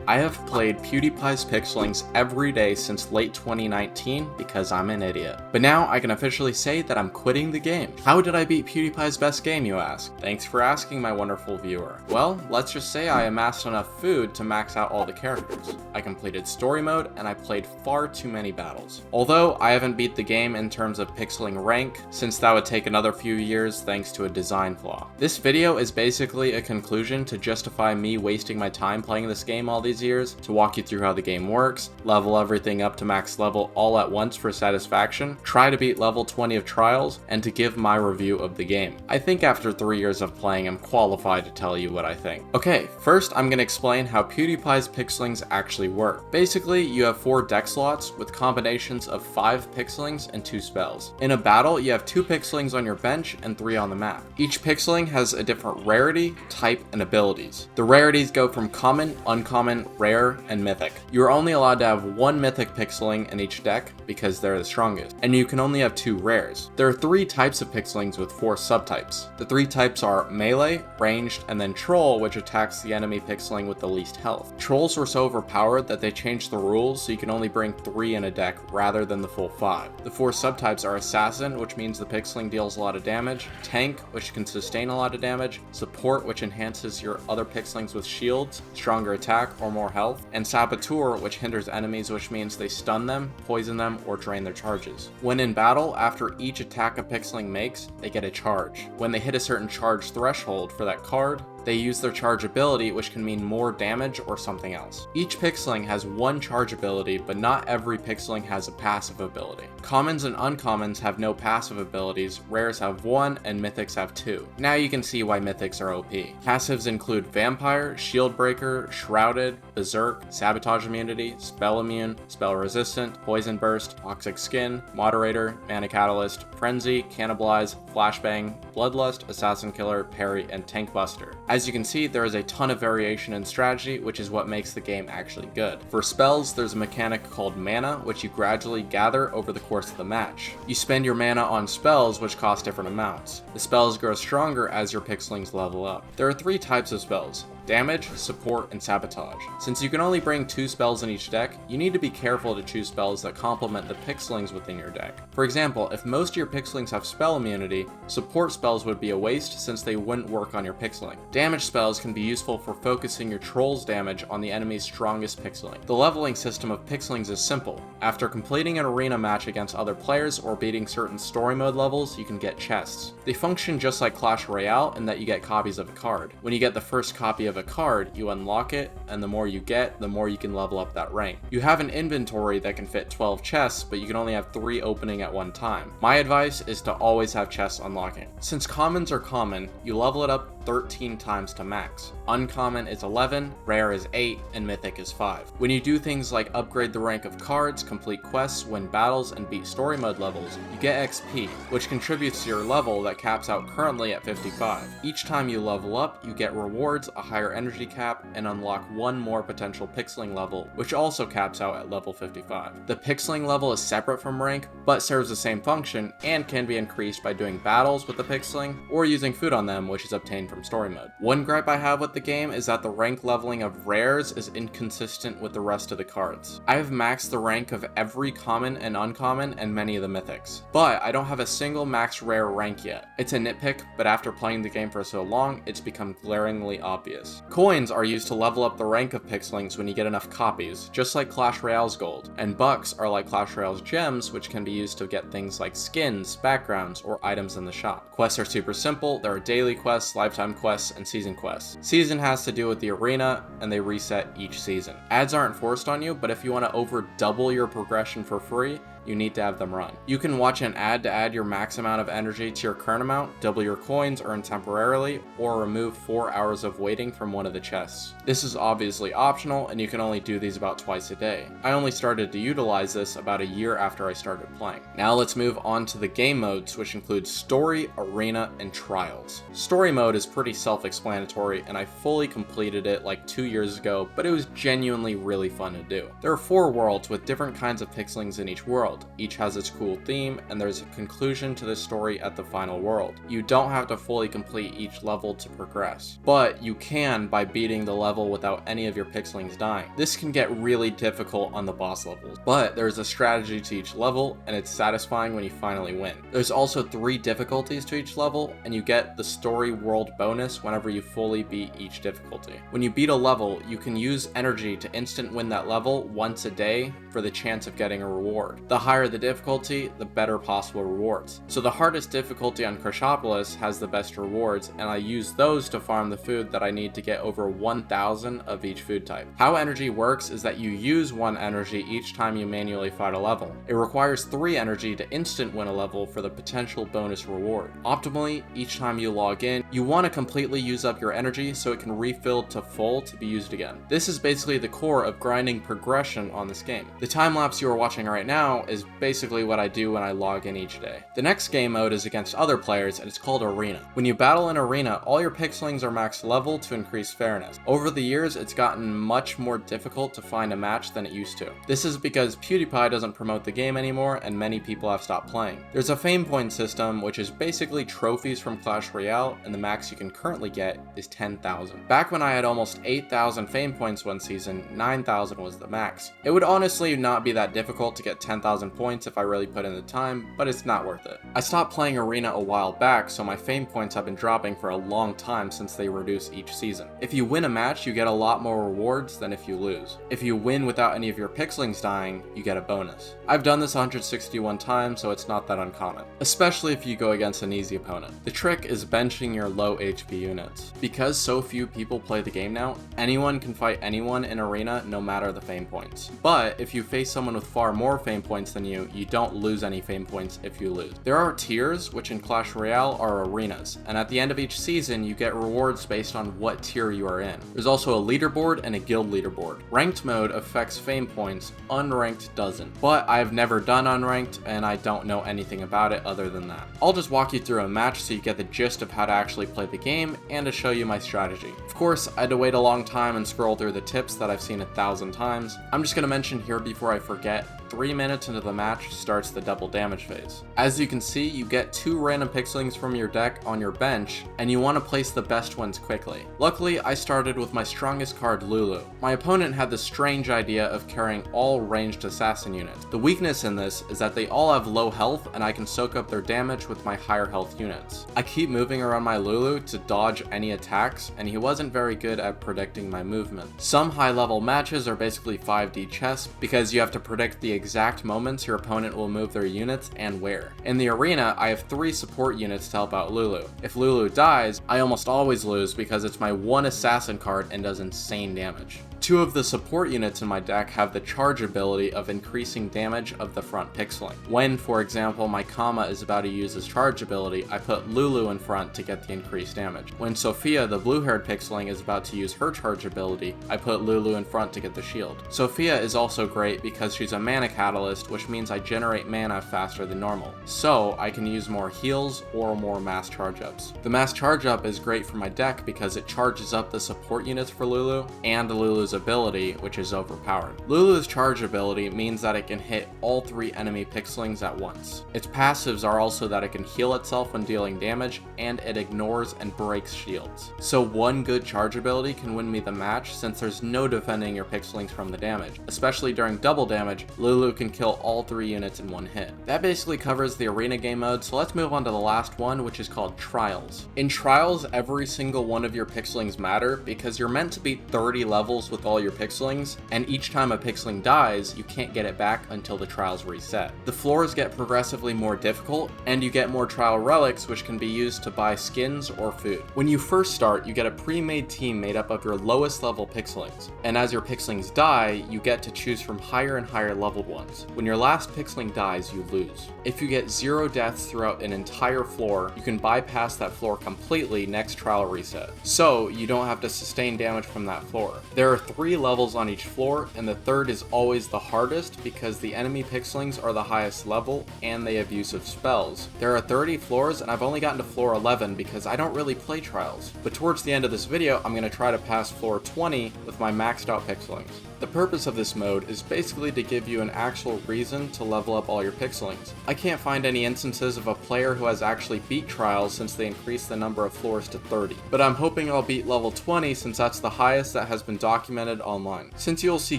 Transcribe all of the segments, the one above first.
I have played PewDiePie's Pixelings every day since late 2019 because I'm an idiot. But now I can officially say that I'm quitting the game. How did I beat PewDiePie's best game, you ask? Thanks for asking, my wonderful viewer. Well, let's just say I amassed enough food to max out all the characters. I completed story mode, and I played far too many battles. Although I haven't beat the game in terms of pixeling rank, since that would take another few years thanks to a design flaw. This video is basically a conclusion to justify me wasting my time playing this game all these years, to walk you through how the game works, level everything up to max level all at once for satisfaction, try to beat level 20 of Trials, and to give my review of the game. I think after 3 years of playing, I'm qualified to tell you what I think. Okay, first I'm going to explain how PewDiePie's Pixelings actually work. Basically, you have 4 deck slots with combinations of 5 Pixelings and 2 spells. In a battle, you have 2 Pixelings on your bench and 3 on the map. Each Pixeling has a different rarity, type, and abilities. The rarities go from common, uncommon, rare, and mythic. You're only allowed to have 1 mythic pixeling in each deck because they're the strongest, and you can only have 2 rares. There are 3 types of pixelings with 4 subtypes. The 3 types are melee, ranged, and then troll, which attacks the enemy pixeling with the least health. Trolls were so overpowered that they changed the rules so you can only bring 3 in a deck rather than the full 5. The 4 subtypes are assassin, which means the pixeling deals a lot of damage, tank, which can sustain a lot of damage, support, which enhances your other pixelings with shields, stronger attack, or more health, and saboteur, which hinders enemies, which means they stun them, poison them, or drain their charges. When in battle, after each attack a pixeling makes, they get a charge. When they hit a certain charge threshold for that card, they use their charge ability, which can mean more damage or something else. Each pixeling has 1 charge ability, but not every pixeling has a passive ability. Commons and uncommons have no passive abilities, rares have 1, and mythics have 2. Now you can see why mythics are OP. Passives include Vampire, Shield Breaker, Shrouded, Berserk, Sabotage Immunity, Spell Immune, Spell Resistant, Poison Burst, Toxic Skin, Moderator, Mana Catalyst, Frenzy, Cannibalize, Flashbang, Bloodlust, Assassin Killer, Parry, and Tank Buster. As you can see, there is a ton of variation in strategy, which is what makes the game actually good. For spells, there's a mechanic called mana, which you gradually gather over the course of the match. You spend your mana on spells, which cost different amounts. The spells grow stronger as your pixelings level up. There are 3 types of spells: damage, support, and sabotage. Since you can only bring 2 spells in each deck, you need to be careful to choose spells that complement the pixelings within your deck. For example, if most of your pixelings have spell immunity, support spells would be a waste since they wouldn't work on your pixeling. Damage spells can be useful for focusing your troll's damage on the enemy's strongest pixeling. The leveling system of pixelings is simple. After completing an arena match against other players or beating certain story mode levels, you can get chests. They function just like Clash Royale in that you get copies of a card. When you get the first copy of a card, you unlock it, and the more you get, the more you can level up that rank. You have an inventory that can fit 12 chests, but you can only have 3 opening at one time. My advice is to always have chests unlocking. Since commons are common, you level it up 13 times to max. Uncommon is 11, rare is 8, and mythic is 5. When you do things like upgrade the rank of cards, complete quests, win battles, and beat story mode levels, you get XP, which contributes to your level that caps out currently at 55. Each time you level up, you get rewards, a higher energy cap, and unlock 1 more potential pixeling level, which also caps out at level 55. The pixeling level is separate from rank, but serves the same function, and can be increased by doing battles with the pixeling, or using food on them, which is obtained from story mode. One gripe I have with the game is that the rank leveling of rares is inconsistent with the rest of the cards. I have maxed the rank of every common and uncommon and many of the mythics, but I don't have a single max rare rank yet. It's a nitpick, but after playing the game for so long, it's become glaringly obvious. Coins are used to level up the rank of pixelings when you get enough copies, just like Clash Royale's gold, and bucks are like Clash Royale's gems, which can be used to get things like skins, backgrounds, or items in the shop. Quests are super simple. There are daily quests, lifetime quests, and season quests. Season has to do with the arena, and they reset each season. Ads aren't forced on you, but if you want to over double your progression for free, you need to have them run. You can watch an ad to add your max amount of energy to your current amount, double your coins earned temporarily, or remove 4 hours of waiting from one of the chests. This is obviously optional, and you can only do these about twice a day. I only started to utilize this about a year after I started playing. Now let's move on to the game modes, which include story, arena, and trials. Story mode is pretty self-explanatory, and I fully completed it like 2 years ago, but it was genuinely really fun to do. There are 4 worlds with different kinds of pixelings in each world. world. Each has its cool theme, and there's a conclusion to the story at the final world. You don't have to fully complete each level to progress, but you can by beating the level without any of your pixelings dying. This can get really difficult on the boss levels, but there's a strategy to each level, and it's satisfying when you finally win. There's also 3 difficulties to each level, and you get the story world bonus whenever you fully beat each difficulty. When you beat a level, you can use energy to instant win that level once a day for the chance of getting a reward. The higher the difficulty, the better possible rewards. So the hardest difficulty on Crushopoulos has the best rewards, and I use those to farm the food that I need to get over 1,000 of each food type. How energy works is that you use 1 energy each time you manually fight a level. It requires 3 energy to instant win a level for the potential bonus reward. Optimally, each time you log in, you want to completely use up your energy so it can refill to full to be used again. This is basically the core of grinding progression on this game. The time lapse you are watching right now is basically what I do when I log in each day. The next game mode is against other players, and it's called Arena. When you battle in Arena, all your pixelings are max level to increase fairness. Over the years, it's gotten much more difficult to find a match than it used to. This is because PewDiePie doesn't promote the game anymore, and many people have stopped playing. There's a fame point system, which is basically trophies from Clash Royale, and the max you can currently get is 10,000. Back when I had almost 8,000 fame points one season, 9,000 was the max. It would honestly not be that difficult to get 10,000 points if I really put in the time, but it's not worth it. I stopped playing Arena a while back, so my fame points have been dropping for a long time since they reduce each season. If you win a match, you get a lot more rewards than if you lose. If you win without any of your pixelings dying, you get a bonus. I've done this 161 times, so it's not that uncommon, especially if you go against an easy opponent. The trick is benching your low HP units. Because so few people play the game now, anyone can fight anyone in Arena no matter the fame points. But if you face someone with far more fame points than you, you don't lose any fame points if you lose. There are tiers, which in Clash Royale are arenas, and at the end of each season you get rewards based on what tier you are in. There's also a leaderboard and a guild leaderboard. Ranked mode affects fame points, unranked doesn't. But I've never done unranked, and I don't know anything about it other than that. I'll just walk you through a match so you get the gist of how to actually play the game and to show you my strategy. Of course, I had to wait a long time and scroll through the tips that I've seen 1,000 times. I'm just gonna mention here before I forget, 3 minutes into the match starts the double damage phase. As you can see, you get 2 random pixelings from your deck on your bench, and you want to place the best ones quickly. Luckily, I started with my strongest card, Lulu. My opponent had the strange idea of carrying all ranged assassin units. The weakness in this is that they all have low health, and I can soak up their damage with my higher health units. I keep moving around my Lulu to dodge any attacks, and he wasn't very good at predicting my movement. Some high level matches are basically 5D chess because you have to predict the exact moments your opponent will move their units and where. In the arena, I have 3 support units to help out Lulu. If Lulu dies, I almost always lose because it's my 1 assassin card and does insane damage. 2 of the support units in my deck have the charge ability of increasing damage of the front pixeling. When, for example, my Kama is about to use his charge ability, I put Lulu in front to get the increased damage. When Sophia, the blue-haired pixeling, is about to use her charge ability, I put Lulu in front to get the shield. Sophia is also great because she's a mana catalyst, which means I generate mana faster than normal, so I can use more heals or more mass charge ups. The mass charge up is great for my deck because it charges up the support units for Lulu and Lulu's ability, which is overpowered. Lulu's charge ability means that it can hit all 3 enemy pixelings at once. Its passives are also that it can heal itself when dealing damage, and it ignores and breaks shields. So 1 good charge ability can win me the match since there's no defending your pixelings from the damage. Especially during double damage, Lulu can kill all 3 units in 1 hit. That basically covers the arena game mode, so let's move on to the last one, which is called Trials. In Trials, every single one of your pixelings matter because you're meant to beat 30 levels with all your pixelings, and each time a pixeling dies, you can't get it back until the trials reset. The floors get progressively more difficult, and you get more trial relics which can be used to buy skins or food. When you first start, you get a pre-made team made up of your lowest level pixelings, and as your pixelings die, you get to choose from higher and higher leveled ones. When your last pixeling dies, you lose. If you get 0 deaths throughout an entire floor, you can bypass that floor completely next trial reset, so you don't have to sustain damage from that floor. There are 3 levels on each floor, and the 3rd is always the hardest because the enemy pixelings are the highest level and they have use of spells. There are 30 floors, and I've only gotten to floor 11 because I don't really play Trials. But towards the end of this video, I'm going to try to pass floor 20 with my maxed out pixelings. The purpose of this mode is basically to give you an actual reason to level up all your pixelings. I can't find any instances of a player who has actually beat Trials since they increased the number of floors to 30, but I'm hoping I'll beat level 20 since that's the highest that has been documented online. Since you'll see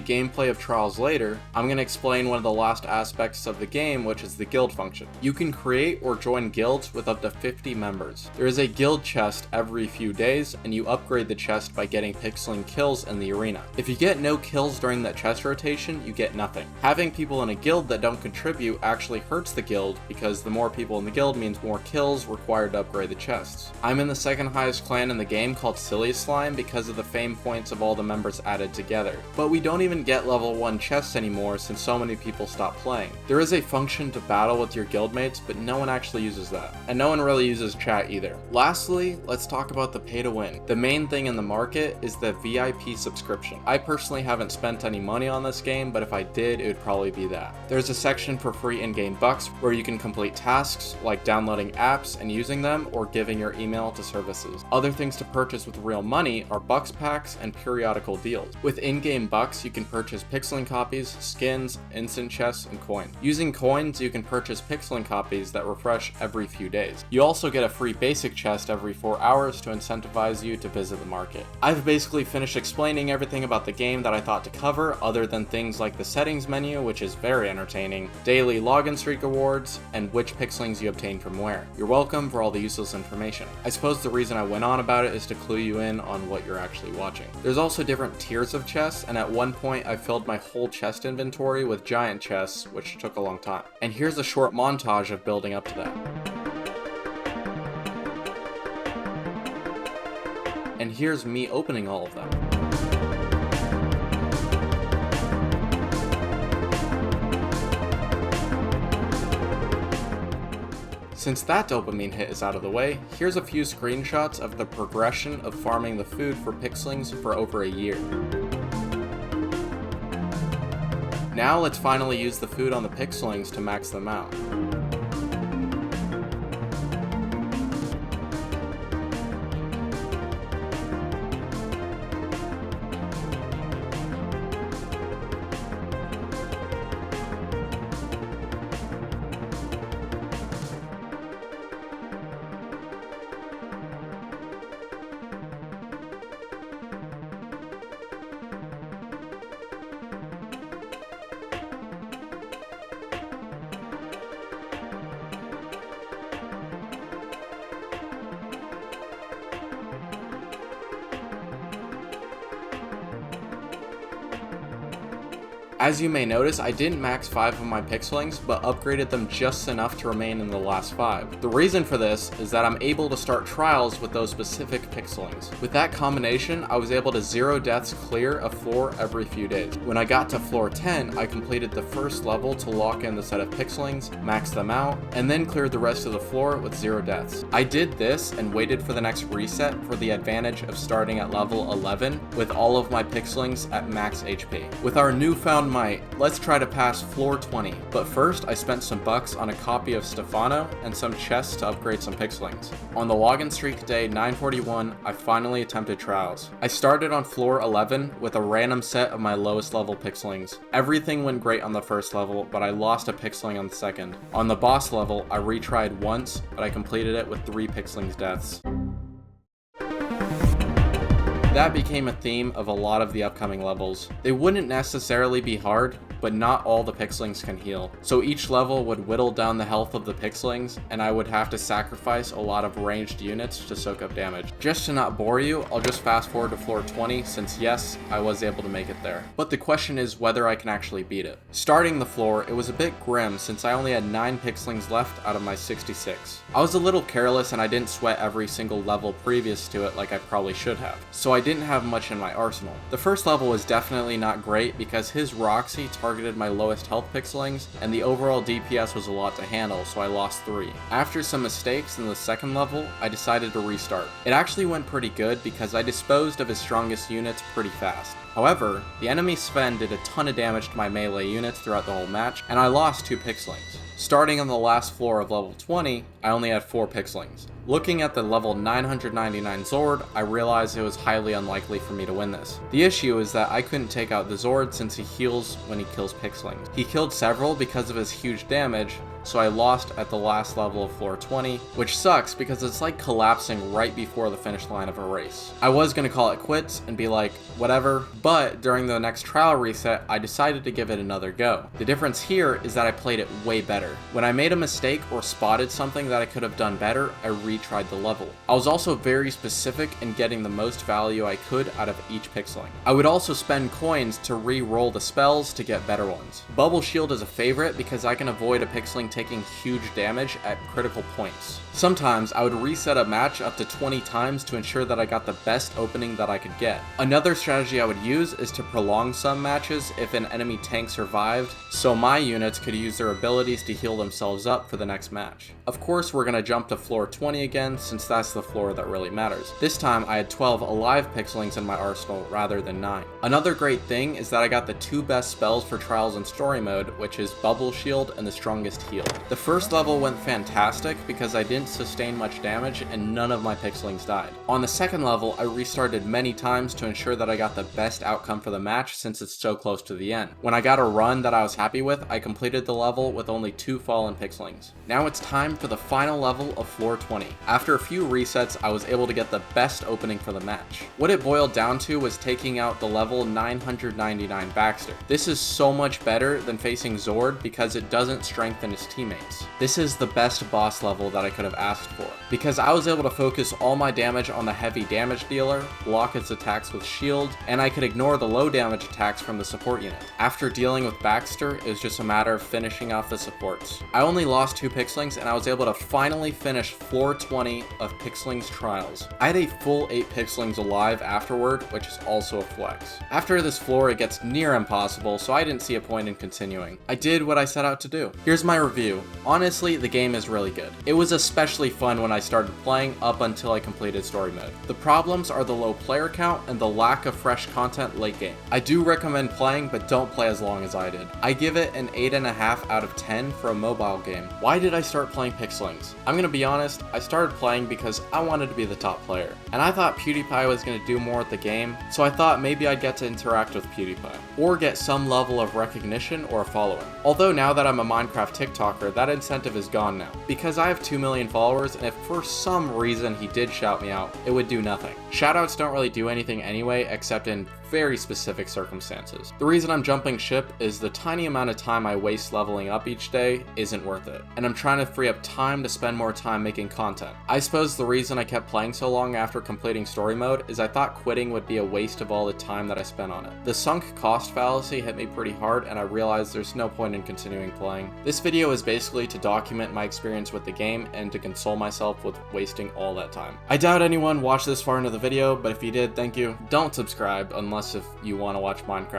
gameplay of Trials later, I'm going to explain one of the last aspects of the game, which is the guild function. You can create or join guilds with up to 50 members. There is a guild chest every few days, and you upgrade the chest by getting pixeling kills in the arena. If you get no kills during that chest rotation, you get nothing. Having people in a guild that don't contribute actually hurts the guild, because the more people in the guild means more kills required to upgrade the chests. I'm in the second highest clan in the game called Silly Slime because of the fame points of all the members added together. But we don't even get level 1 chests anymore since so many people stopped playing. There is a function to battle with your guildmates, but no one actually uses that. And no one really uses chat either. Lastly, let's talk about the pay to win. The main thing in the market is the VIP subscription. I personally haven't spent any money on this game, but if I did, it would probably be that. There's a section for free in-game bucks where you can complete tasks like downloading apps and using them, or giving your email to services. Other things to purchase with real money are bucks packs and periodical deals. With in-game bucks, you can purchase pixeling copies, skins, instant chests, and coins. Using coins, you can purchase pixeling copies that refresh every few days. You also get a free basic chest every 4 hours to incentivize you to visit the market. I've basically finished explaining everything about the game that I thought to cover, other than things like the settings menu, which is very entertaining, daily login streak awards, and which pixelings you obtain from where. You're welcome for all the useless information. I suppose the reason I went on about it is to clue you in on what you're actually watching. There's also different tiers of chests, and at one point I filled my whole chest inventory with giant chests, which took a long time. And here's a short montage of building up to that. And here's me opening all of them. Since that dopamine hit is out of the way, here's a few screenshots of the progression of farming the food for pixelings for over a year. Now let's finally use the food on the pixelings to max them out. As you may notice, I didn't max 5 of my pixelings, but upgraded them just enough to remain in the last 5. The reason for this is that I'm able to start trials with those specific pixelings. With that combination, I was able to 0 deaths clear a floor every few days. When I got to floor 10, I completed the first level to lock in the set of pixelings, max them out, and then cleared the rest of the floor with 0 deaths. I did this and waited for the next reset for the advantage of starting at level 11 with all of my pixelings at max HP. With our newfound might, let's try to pass floor 20, but first I spent some bucks on a copy of Stefano and some chests to upgrade some pixelings. On the login streak day 941, I finally attempted trials. I started on floor 11 with a random set of my lowest level pixelings. Everything went great on the first level, but I lost a pixeling on the second. On the boss level, I retried once, but I completed it with 3 pixelings deaths. That became a theme of a lot of the upcoming levels. They wouldn't necessarily be hard, but not all the pixelings can heal. So each level would whittle down the health of the pixelings, and I would have to sacrifice a lot of ranged units to soak up damage. Just to not bore you, I'll just fast forward to floor 20, since yes, I was able to make it there. But the question is whether I can actually beat it. Starting the floor, it was a bit grim since I only had 9 pixelings left out of my 66. I was a little careless and I didn't sweat every single level previous to it like I probably should have, so I didn't have much in my arsenal. The first level was definitely not great because his Roxy targeted my lowest health pixelings, and the overall DPS was a lot to handle, so I lost 3. After some mistakes in the second level, I decided to restart. It actually went pretty good because I disposed of his strongest units pretty fast. However, the enemy Sven did a ton of damage to my melee units throughout the whole match, and I lost 2 pixelings. Starting on the last floor of level 20, I only had 4 pixelings. Looking at the level 999 Zord, I realized it was highly unlikely for me to win this. The issue is that I couldn't take out the Zord since he heals when he kills Pixelings. He killed several because of his huge damage, so I lost at the last level of floor 20, which sucks because it's like collapsing right before the finish line of a race. I was gonna call it quits and be like, whatever, but during the next trial reset, I decided to give it another go. The difference here is that I played it way better. When I made a mistake or spotted something that I could have done better, I retried the level. I was also very specific in getting the most value I could out of each pixeling. I would also spend coins to re-roll the spells to get better ones. Bubble Shield is a favorite because I can avoid a pixeling taking huge damage at critical points. Sometimes I would reset a match up to 20 times to ensure that I got the best opening that I could get. Another strategy I would use is to prolong some matches if an enemy tank survived, so my units could use their abilities to heal themselves up for the next match. Of course, we're gonna jump to floor 20 again, since that's the floor that really matters. This time I had 12 alive pixelings in my arsenal rather than 9. Another great thing is that I got the 2 best spells for trials in story mode, which is Bubble Shield and the Strongest Heal. The first level went fantastic because I didn't sustain much damage and none of my pixelings died. On the second level, I restarted many times to ensure that I got the best outcome for the match since it's so close to the end. When I got a run that I was happy with, I completed the level with only 2 fallen pixelings. Now it's time for the final level of floor 20. After a few resets, I was able to get the best opening for the match. What it boiled down to was taking out the level 999 Baxter. This is so much better than facing Zord because it doesn't strengthen his teammates. This is the best boss level that I could have asked for, because I was able to focus all my damage on the heavy damage dealer, block its attacks with shield, and I could ignore the low damage attacks from the support unit. After dealing with Baxter, it was just a matter of finishing off the supports. I only lost 2 pixelings and I was able to finally finish floor 20 of Pixelings Trials. I had a full 8 pixelings alive afterward, which is also a flex. After this floor, it gets near impossible, so I didn't see a point in continuing. I did what I set out to do. Here's my review. Honestly, the game is really good. It was especially fun when I started playing up until I completed story mode. The problems are the low player count and the lack of fresh content late game. I do recommend playing, but don't play as long as I did. I give it an 8.5 out of 10 for a mobile game. Why did I start playing Pixelings? I'm gonna be honest, I started playing because I wanted to be the top player. And I thought PewDiePie was gonna do more with the game, so I thought maybe I'd get to interact with PewDiePie, or get some level of recognition or a following. Although now that I'm a Minecraft TikToker, that incentive is gone now, because I have 2 million followers, and if for some reason he did shout me out, it would do nothing. Shoutouts don't really do anything anyway, except in very specific circumstances. The reason I'm jumping ship is the tiny amount of time I waste leveling up each day isn't worth it, and I'm trying to free up time to spend more time making content. I suppose the reason I kept playing so long after completing story mode is I thought quitting would be a waste of all the time that I spent on it. The sunk cost fallacy hit me pretty hard, and I realized there's no point in continuing playing. This video is basically to document my experience with the game and to console myself with wasting all that time. I doubt anyone watched this far into the video, but if you did, thank you. Don't subscribe unless if you want to watch Minecraft.